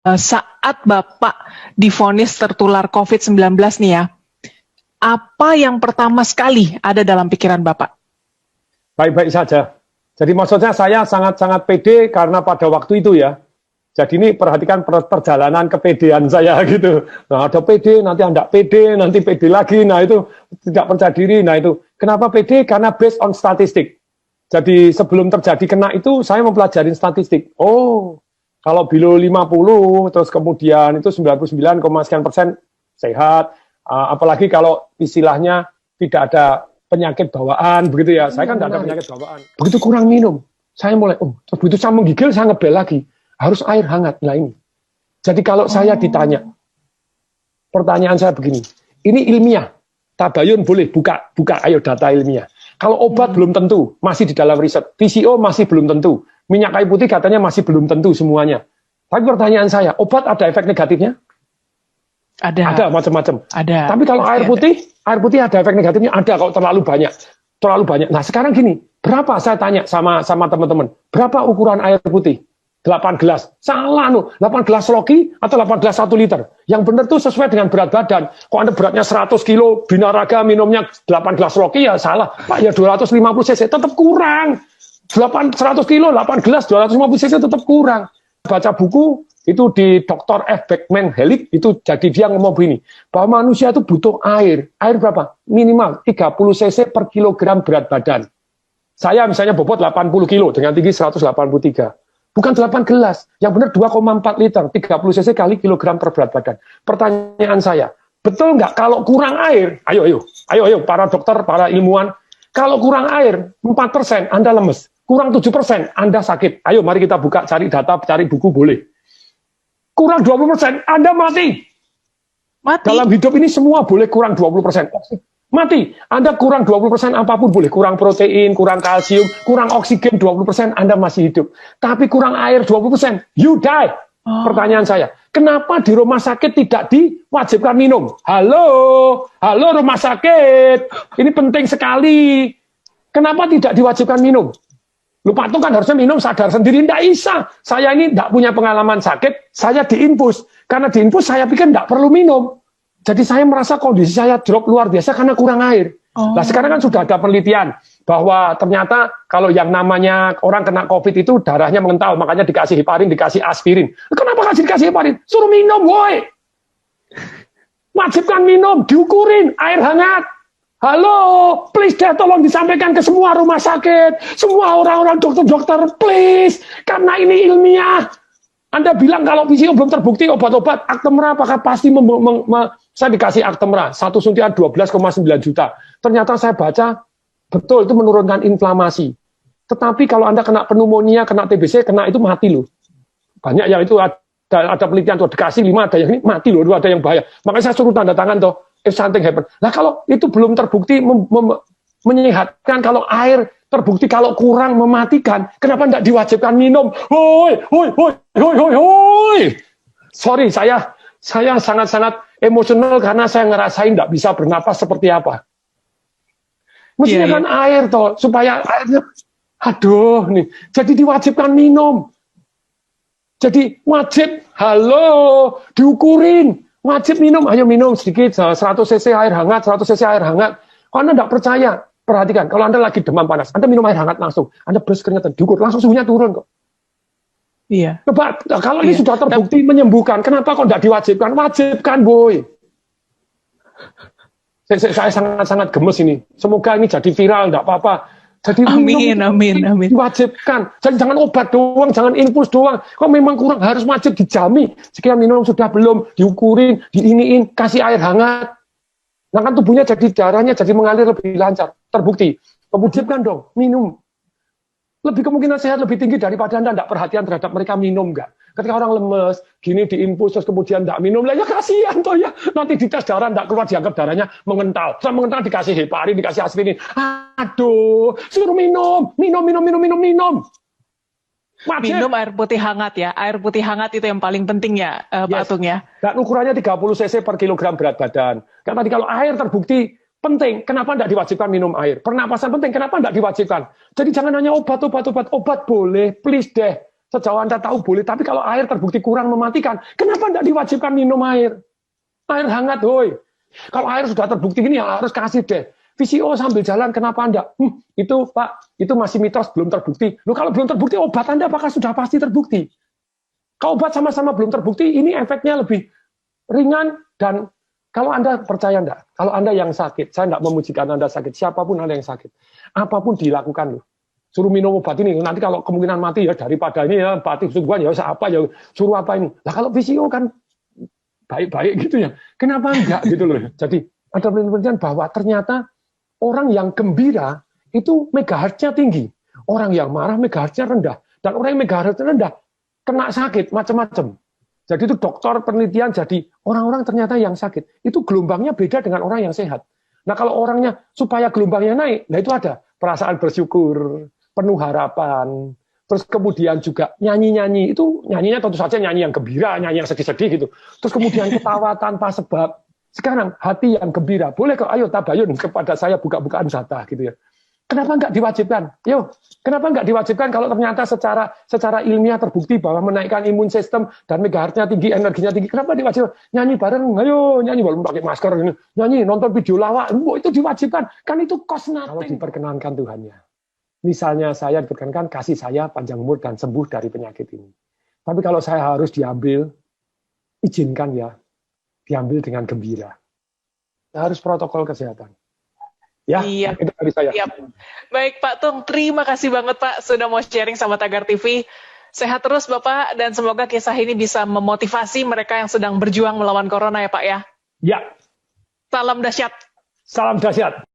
Saat Bapak divonis tertular COVID-19 nih ya, apa yang pertama sekali ada dalam pikiran Bapak? Baik-baik saja. Jadi maksudnya saya sangat-sangat pede karena pada waktu itu ya. Jadi ini perhatikan perjalanan kepedean saya gitu. Nah ada pede, nanti tidak pede, nanti pede lagi. Nah itu tidak percaya diri. Nah itu kenapa pede? Karena based on statistik. Jadi sebelum terjadi kena itu saya mempelajari statistik. Oh, kalau below 50 terus kemudian itu 99,sekian% sehat. Apalagi kalau istilahnya tidak ada penyakit bawaan begitu ya. Saya kan tidak ada penyakit bawaan. Begitu kurang minum, saya mulai begitu saya menggigil saya ngebel lagi. Harus air hangat. Nah ini. Jadi kalau saya ditanya, pertanyaan saya begini, ini ilmiah. Tabayun boleh buka ayo data ilmiah. Kalau obat belum tentu, masih di dalam riset. PCO masih belum tentu. Minyak kayu putih katanya masih belum tentu semuanya. Tapi pertanyaan saya, obat ada efek negatifnya? Ada macam-macam. Ada. Tapi kalau air putih ada efek negatifnya? Ada kalau terlalu banyak. Terlalu banyak. Nah sekarang gini, berapa saya tanya sama teman-teman, berapa ukuran air putih? 8 gelas. Salah 8 gelas loki atau 8 gelas 1 liter. Yang benar tuh sesuai dengan berat badan. Kok Anda beratnya 100 kilo, binaraga minumnya 8 gelas loki ya salah. Pak ya 250 cc tetap kurang. 100 kilo, 8 gelas, 250 cc tetap kurang. Baca buku itu di Dr. F. Beckman Hellick itu jadi dia ngomong begini. Bahwa manusia itu butuh air. Air berapa? Minimal 30 cc per kilogram berat badan. Saya misalnya bobot 80 kilo dengan tinggi 183. Bukan 8 gelas, yang benar 2,4 liter, 30 cc kali kilogram per berat badan. Pertanyaan saya, betul nggak kalau kurang air, ayo para dokter, para ilmuwan, kalau kurang air 4% Anda lemes, kurang 7% Anda sakit. Ayo mari kita buka, cari data, cari buku boleh. Kurang 20% Anda mati. Dalam hidup ini semua boleh kurang 20%. Mati. Anda kurang 20% apapun boleh. Kurang protein, kurang kalsium, kurang oksigen 20% Anda masih hidup. Tapi kurang air 20%, you die. Pertanyaan saya, kenapa di rumah sakit tidak diwajibkan minum? Halo rumah sakit. Ini penting sekali. Kenapa tidak diwajibkan minum? Lupa tuh kan harusnya minum sadar sendiri. Tidak bisa. Saya ini tidak punya pengalaman sakit, saya diinfus. Karena diinfus saya pikir tidak perlu minum. Jadi saya merasa kondisi saya drop luar biasa karena kurang air. Nah sekarang kan sudah ada penelitian bahwa ternyata kalau yang namanya orang kena COVID itu darahnya mengental, makanya dikasih heparin, dikasih aspirin. Kenapa dikasih heparin? Suruh minum, woi. Wajibkan minum, diukurin, air hangat. Halo, please deh tolong disampaikan ke semua rumah sakit, semua orang-orang dokter-dokter, please. Karena ini ilmiah. Anda bilang kalau PCO belum terbukti obat-obat, Actemra apakah pasti saya dikasih Actemra, satu suntikan 12,9 juta. Ternyata saya baca, betul itu menurunkan inflamasi. Tetapi kalau Anda kena pneumonia, kena TBC, kena itu mati loh. Banyak yang itu ada penelitian tuh, dikasih 5, ada yang ini mati loh, ada yang bahaya. Makanya saya suruh tanda tangan tuh, if something happen. Nah kalau itu belum terbukti menyehatkan, kalau air terbukti kalau kurang mematikan, kenapa tidak diwajibkan minum? Hoi. Sorry, saya sangat-sangat emosional karena saya ngerasain tidak bisa bernapas seperti apa. Mestinya kan air toh, supaya airnya, aduh nih, jadi diwajibkan minum. Jadi wajib, diukurin, wajib minum, ayo minum sedikit, 100 cc air hangat, 100 cc air hangat. Kalau Anda tidak percaya, perhatikan, kalau Anda lagi demam panas, Anda minum air hangat langsung, Anda beres keringetan, diukur, langsung suhunya turun kok. Iya. Coba, kalau ini sudah terbukti menyembuhkan, kenapa kok tidak diwajibkan? Wajibkan, boy. Saya sangat-sangat gemes ini. Semoga ini jadi viral, tidak apa-apa. Jadi amin. Diwajibkan. Jadi jangan obat doang, jangan infus doang. Kok memang kurang, harus wajib dijamin. Sekian minum sudah belum, diukurin, diiniin, kasih air hangat. Nah kan tubuhnya jadi darahnya jadi mengalir lebih lancar. Terbukti. Kemudian dong, minum. Lebih kemungkinan sehat lebih tinggi daripada Anda tidak perhatian terhadap mereka minum nggak. Ketika orang lemes, gini diinfus terus kemudian tidak minum, lah ya kasihan toh ya. Nanti dites darah tidak keluar, dianggap darahnya mengental. Setelah mengental dikasih heparin, dikasih aspirin. Aduh, suruh minum. Wajib. Minum air putih hangat ya. Air putih hangat itu yang paling penting ya, Pak Atung ya. Dan ukurannya 30 cc per kilogram berat badan. Karena tadi kalau air terbukti penting, kenapa tidak diwajibkan minum air? Pernapasan penting, kenapa tidak diwajibkan? Jadi jangan hanya obat boleh, please deh. Sejauh Anda tahu boleh, tapi kalau air terbukti kurang mematikan, kenapa tidak diwajibkan minum air? Air hangat, woi. Kalau air sudah terbukti gini, ya harus kasih deh. VCO sambil jalan, kenapa Anda? Itu Pak, itu masih mitos, belum terbukti. Loh, kalau belum terbukti, obat Anda apakah sudah pasti terbukti? Kalau obat sama-sama belum terbukti, ini efeknya lebih ringan. Dan kalau Anda percaya enggak, kalau Anda yang sakit, saya enggak memujikan Anda sakit, siapapun Anda yang sakit, apapun dilakukan loh. Suruh minum obat ini, nanti kalau kemungkinan mati ya daripada ini ya, batik sungguhan ya apa ya, suruh apa ini. Lah kalau VCO kan baik-baik gitu ya, kenapa enggak gitu loh. Jadi ada penelitian bahwa ternyata orang yang gembira itu megahertznya tinggi, orang yang marah megahertznya rendah, dan orang yang megahertznya rendah kena sakit macam-macam. Jadi itu dokter penelitian, jadi orang-orang ternyata yang sakit itu gelombangnya beda dengan orang yang sehat. Nah kalau orangnya supaya gelombangnya naik, nah itu ada perasaan bersyukur, penuh harapan, terus kemudian juga nyanyi-nyanyi, itu nyanyinya tentu saja nyanyi yang gembira, nyanyi yang sedih-sedih gitu. Terus kemudian ketawa tanpa sebab. Sekarang hati yang gembira, boleh kok ayo tabayun kepada saya buka-bukaan zata gitu ya. Kenapa nggak diwajibkan? Yo, kenapa nggak diwajibkan kalau ternyata secara ilmiah terbukti bahwa menaikkan imun sistem dan megahertznya tinggi, energinya tinggi, kenapa diwajibkan? Nyanyi bareng, ayo nyanyi walaupun pakai masker, nyanyi, nonton video lawak, itu diwajibkan. Kan itu cost nothing. Kalau diperkenankan Tuhannya. Misalnya saya diperkenankan kasih saya panjang umur dan sembuh dari penyakit ini. Tapi kalau saya harus diambil, izinkan ya, diambil dengan gembira. Harus protokol kesehatan. Ya, Iya. itu dari saya. Siap. Baik Pak Tung, terima kasih banget Pak sudah mau sharing sama Tagar TV. Sehat terus Bapak, dan semoga kisah ini bisa memotivasi mereka yang sedang berjuang melawan corona ya Pak ya. Ya. Salam dahsyat. Salam dahsyat.